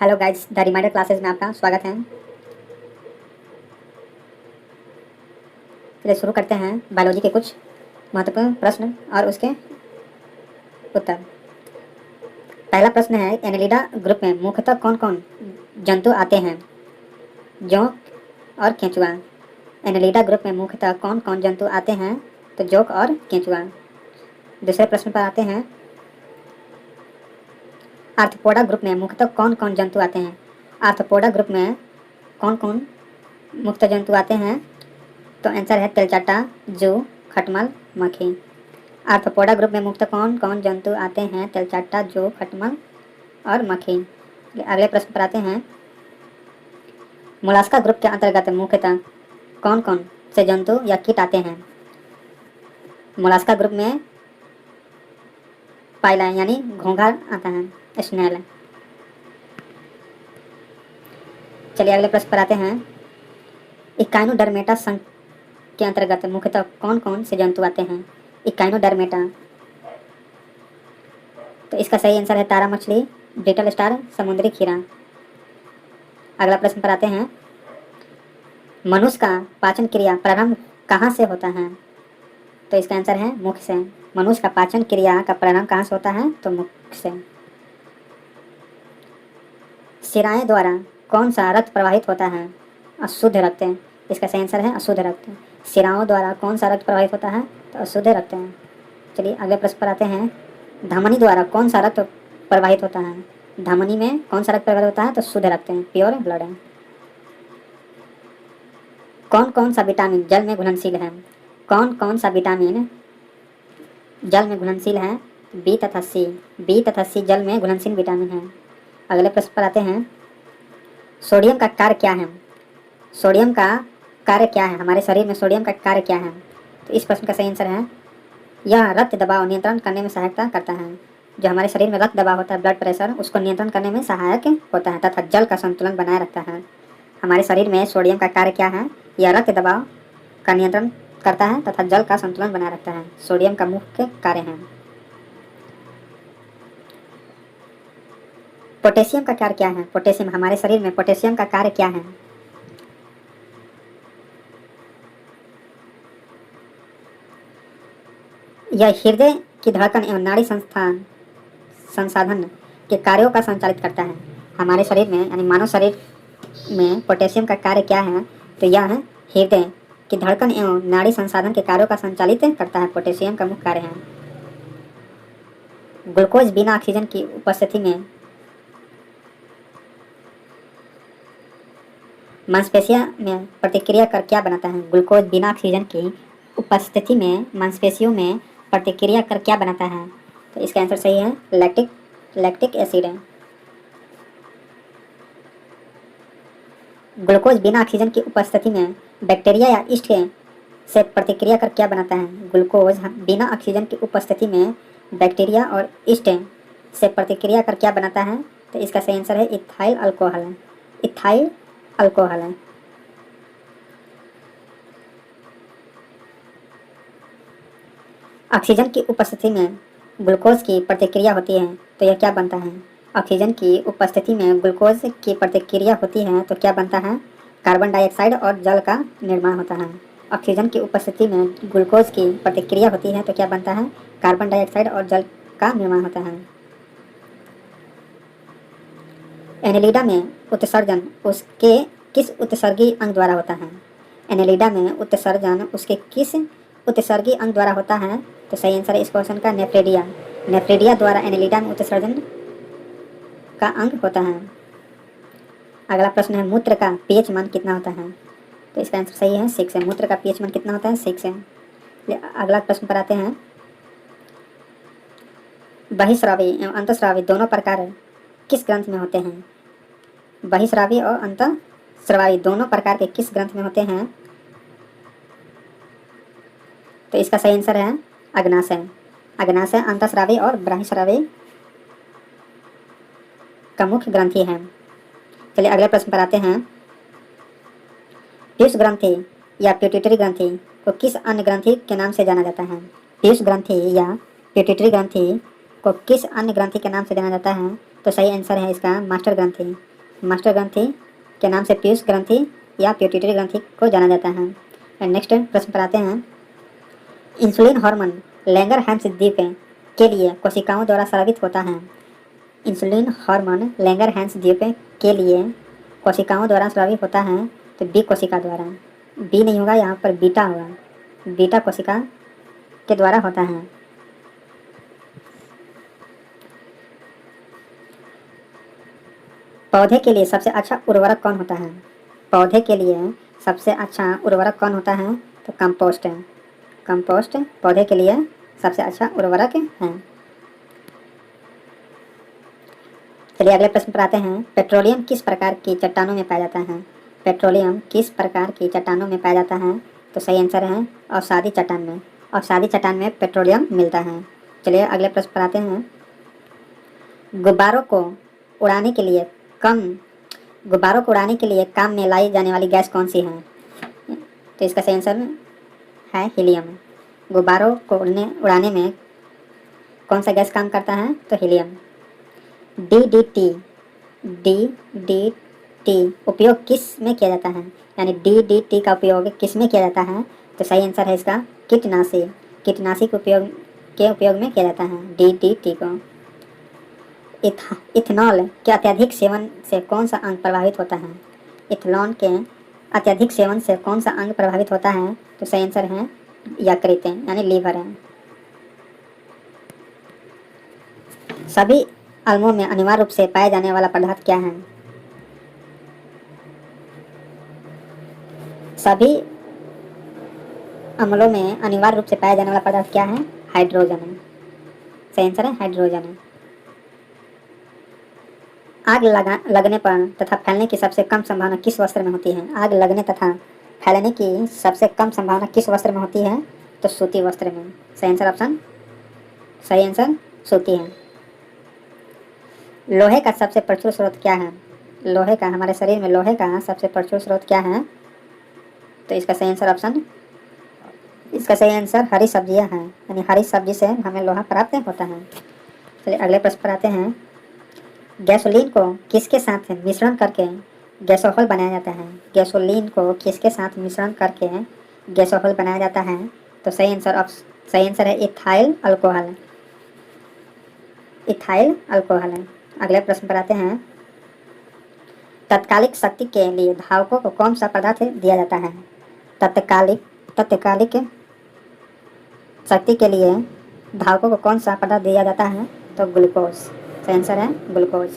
Hello guys, the reminder classes में आपका स्वागत है। चलिए शुरू करते हैं बायोलॉजी के कुछ महत्वपूर्ण प्रश्न और उसके उत्तर। पहला प्रश्न है, एनेलिडा ग्रुप में मुख्यतः कौन कौन जंतु आते हैं? जोंक और केंचुआ। एनेलिडा ग्रुप में मुख्यतः कौन कौन जंतु आते हैं? तो जोंक और केंचुआ। दूसरे प्रश्न पर आते हैं, आर्थ्रोपोडा ग्रुप में मुख्यतः कौन कौन जंतु आते हैं? आर्थ्रोपोडा ग्रुप में कौन कौन मुख्य जंतु आते हैं? तो आंसर है तेलचाट्टा, जू, खटमल, मक्खी। आर्थ्रोपोडा ग्रुप में मुख्यतः कौन कौन जंतु आते हैं? तेलचाट्टा, जू, खटमल और मक्खी। अगले प्रश्न पर आते हैं, मोलास्का ग्रुप के अंतर्गत मुख्यतः कौन कौन से जंतु या कीट आते हैं? मोलास्का ग्रुप में पाइला यानी घोंघा आता है, स्नेल। चलिए अगले प्रश्न पर आते हैं, इकाइनोडर्मेटा संघ के अंतर्गत मुख्यतः कौन कौन से जंतु आते हैं? इकाइनोडर्मेटा, तो इसका सही आंसर है तारा मछली, ब्रिटल स्टार, समुद्री खीरा। अगला प्रश्न पर आते हैं, मनुष्य का पाचन क्रिया प्रारंभ कहाँ से होता है? तो इसका आंसर है मुख से। मनुष्य का पाचन क्रिया का प्रारंभ कहाँ से होता है? तो मुख से। शिराएं द्वारा कौन सा रक्त प्रवाहित होता है? अशुद्ध रक्त। इसका सही आंसर है अशुद्ध रक्त। शिराओं द्वारा कौन सा रक्त प्रवाहित होता है? तो अशुद्ध रक्त। चलिए अगले प्रश्न पर आते हैं, धमनी द्वारा कौन सा रक्त प्रवाहित होता है? धमनी में कौन सा रक्त प्रवाहित होता है? तो शुद्ध रक्त, प्योर ब्लड है। कौन कौन सा विटामिन जल में घुलनशील है? कौन कौन सा विटामिन जल में घुलनशील है? बी तथा सी। बी तथा सी जल में घुलनशील विटामिन है। अगले प्रश्न पर आते हैं, सोडियम का कार्य क्या है? सोडियम का कार्य क्या है? हमारे शरीर में सोडियम का कार्य क्या है? तो इस प्रश्न का सही आंसर है, यह रक्त दबाव नियंत्रण करने में सहायता करता है। जो हमारे शरीर में रक्त दबाव होता है, ब्लड प्रेशर, उसको नियंत्रण करने में सहायक होता है तथा जल का संतुलन बनाए रखता है। हमारे शरीर में सोडियम का कार्य क्या है? यह रक्त दबाव का नियंत्रण करता है तथा जल का संतुलन बनाए रखता है। सोडियम का मुख्य कार्य है। पोटेशियम का कार्य क्या है? पोटेशियम, हमारे शरीर में पोटेशियम का कार्य क्या है? यह हृदय की धड़कन एवं नाड़ी संसाधन के कार्यों का संचालित करता है। हमारे शरीर में यानी मानव शरीर में पोटेशियम का कार्य क्या है? तो यह हृदय की धड़कन एवं नाड़ी संसाधन के कार्यों का संचालित करता है। पोटेशियम का मुख्य कार्य है। ग्लूकोज बिना ऑक्सीजन की उपस्थिति में मांसपेशियों में प्रतिक्रिया कर क्या बनाता है? ग्लूकोज बिना ऑक्सीजन की उपस्थिति में मांसपेशियों में प्रतिक्रिया कर क्या बनाता है? तो इसका आंसर सही है लैक्टिक एसिड है। ग्लूकोज बिना ऑक्सीजन की उपस्थिति में बैक्टीरिया या यीस्ट से प्रतिक्रिया कर क्या बनाता है? ग्लूकोज बिना ऑक्सीजन की उपस्थिति में बैक्टीरिया और यीस्ट से प्रतिक्रिया कर क्या बनाता है? तो इसका सही आंसर है इथाइल अल्कोहल। इथाइल अल्कोहल है। ऑक्सीजन की उपस्थिति में ग्लूकोज की प्रतिक्रिया होती है तो यह क्या बनता है? ऑक्सीजन की उपस्थिति में ग्लूकोज की प्रतिक्रिया होती है तो क्या बनता है? कार्बन डाइऑक्साइड और जल का निर्माण होता है। ऑक्सीजन की उपस्थिति में ग्लूकोज की प्रतिक्रिया होती है तो क्या बनता है? कार्बन डाइऑक्साइड और जल का निर्माण होता है। एनेलिडा में उत्सर्जन उसके किस उत्सर्गी अंग द्वारा होता है? एनेलिडा में उत्सर्जन उसके किस उत्सर्गी अंग द्वारा होता है? तो सही आंसर है इस क्वेश्चन का नेफ्रेडिया। नेफ्रेडिया द्वारा एनेलिडा में उत्सर्जन का अंग होता है। अगला प्रश्न है, मूत्र का पीएच मान कितना होता है? तो इसका आंसर सही है 6 है। मूत्र का पीएच मान कितना होता है? 6 है। अगला प्रश्न पर आते हैं, बहिस्रावी एवं अंतःस्रावी दोनों प्रकार किस ग्रंथ में होते हैं? बहिस्रावी और अंतःस्रावी दोनों प्रकार के किस ग्रंथ में होते हैं? तो इसका सही आंसर है अग्नाशय। अग्नाशय अंतःस्रावी और बहिस्रावी का मुख्य ग्रंथि है। चलिए अगले प्रश्न पर आते हैं, पीयूष ग्रंथि या पिट्यूटरी ग्रंथि को किस अन्य ग्रंथि के नाम से जाना जाता है? पीयूष ग्रंथि या पिट्यूटरी ग्रंथि को किस अन्य ग्रंथि के नाम से जाना जाता है? तो सही आंसर है इसका मास्टर ग्रंथि। मास्टर ग्रंथि के नाम से पीयूष ग्रंथि या पिट्यूटरी ग्रंथि को जाना जाता है। एंड नेक्स्ट प्रश्न पर आते हैं, इंसुलिन हार्मोन लैंगरहैंस द्वीप के लिए कोशिकाओं द्वारा स्रावित होता है। इंसुलिन हार्मोन लैंगरहैंस द्वीप के लिए कोशिकाओं द्वारा स्रावित होता है, तो बी कोशिका द्वारा, बी नहीं होगा, यहाँ पर बीटा होगा, बीटा कोशिका के द्वारा होता है। पौधे के लिए सबसे अच्छा उर्वरक कौन होता है? पौधे के लिए सबसे अच्छा उर्वरक कौन होता है? तो कंपोस्ट है। कंपोस्ट पौधे के लिए सबसे अच्छा उर्वरक है। चलिए अगले प्रश्न पर आते हैं, पेट्रोलियम किस प्रकार की चट्टानों में पाया जाता है? पेट्रोलियम किस प्रकार की चट्टानों में पाया जाता है? तो सही आंसर है अवसादी चट्टान में। अवसादी चट्टान में पेट्रोलियम मिलता है। चलिए अगले प्रश्न पर आते हैं, गुब्बारों को उड़ाने के लिए काम में लाई जाने वाली गैस कौन सी है? तो इसका सही आंसर है हीलियम। गुब्बारों को उड़ाने में कौन सा गैस काम करता है? तो हीलियम। DDT उपयोग किस में किया जाता है? यानी DDT का उपयोग किस में किया जाता है? तो सही आंसर है इसका कीटनाशी के उपयोग में किया जाता है DDT को। इथेनॉल के अत्यधिक सेवन से कौन सा अंग प्रभावित होता है? इथेनॉल के अत्यधिक सेवन से कौन सा अंग प्रभावित होता है? तो सही आंसर है यकृत यानी लीवर है। सभी अम्लों में अनिवार्य रूप से पाए जाने वाला पदार्थ क्या है? सभी अम्लों में अनिवार्य रूप से पाया जाने वाला पदार्थ क्या है? हाइड्रोजन है। सही आंसर है हाइड्रोजन है। आग लगने पर तथा फैलने की सबसे कम संभावना किस वस्त्र में होती है? आग लगने तथा फैलने की सबसे कम संभावना किस वस्त्र में होती है? तो सूती वस्त्र में। सही आंसर सूती है। लोहे का सबसे प्रचुर स्रोत क्या है? लोहे का हमारे शरीर में लोहे का सबसे प्रचुर स्रोत क्या है? तो इसका सही आंसर हरी सब्जियां हैं, यानी हरी सब्जी से हमें लोहा प्राप्त होता है। चलिए अगले प्रश्न पर आते हैं, गैसोलीन को किसके साथ मिश्रण करके गैसोहॉल बनाया जाता है? गैसोलीन को किसके साथ मिश्रण करके गैसोहॉल बनाया जाता है? तो सही आंसर है इथाइल अल्कोहल है। अगले प्रश्न पर आते हैं, तात्कालिक शक्ति के लिए धावकों को कौन सा पदार्थ दिया जाता है? तात्कालिक शक्ति के लिए धावकों को कौन सा पदार्थ दिया जाता है? तो ग्लूकोज। सही आंसर है ग्लूकोज।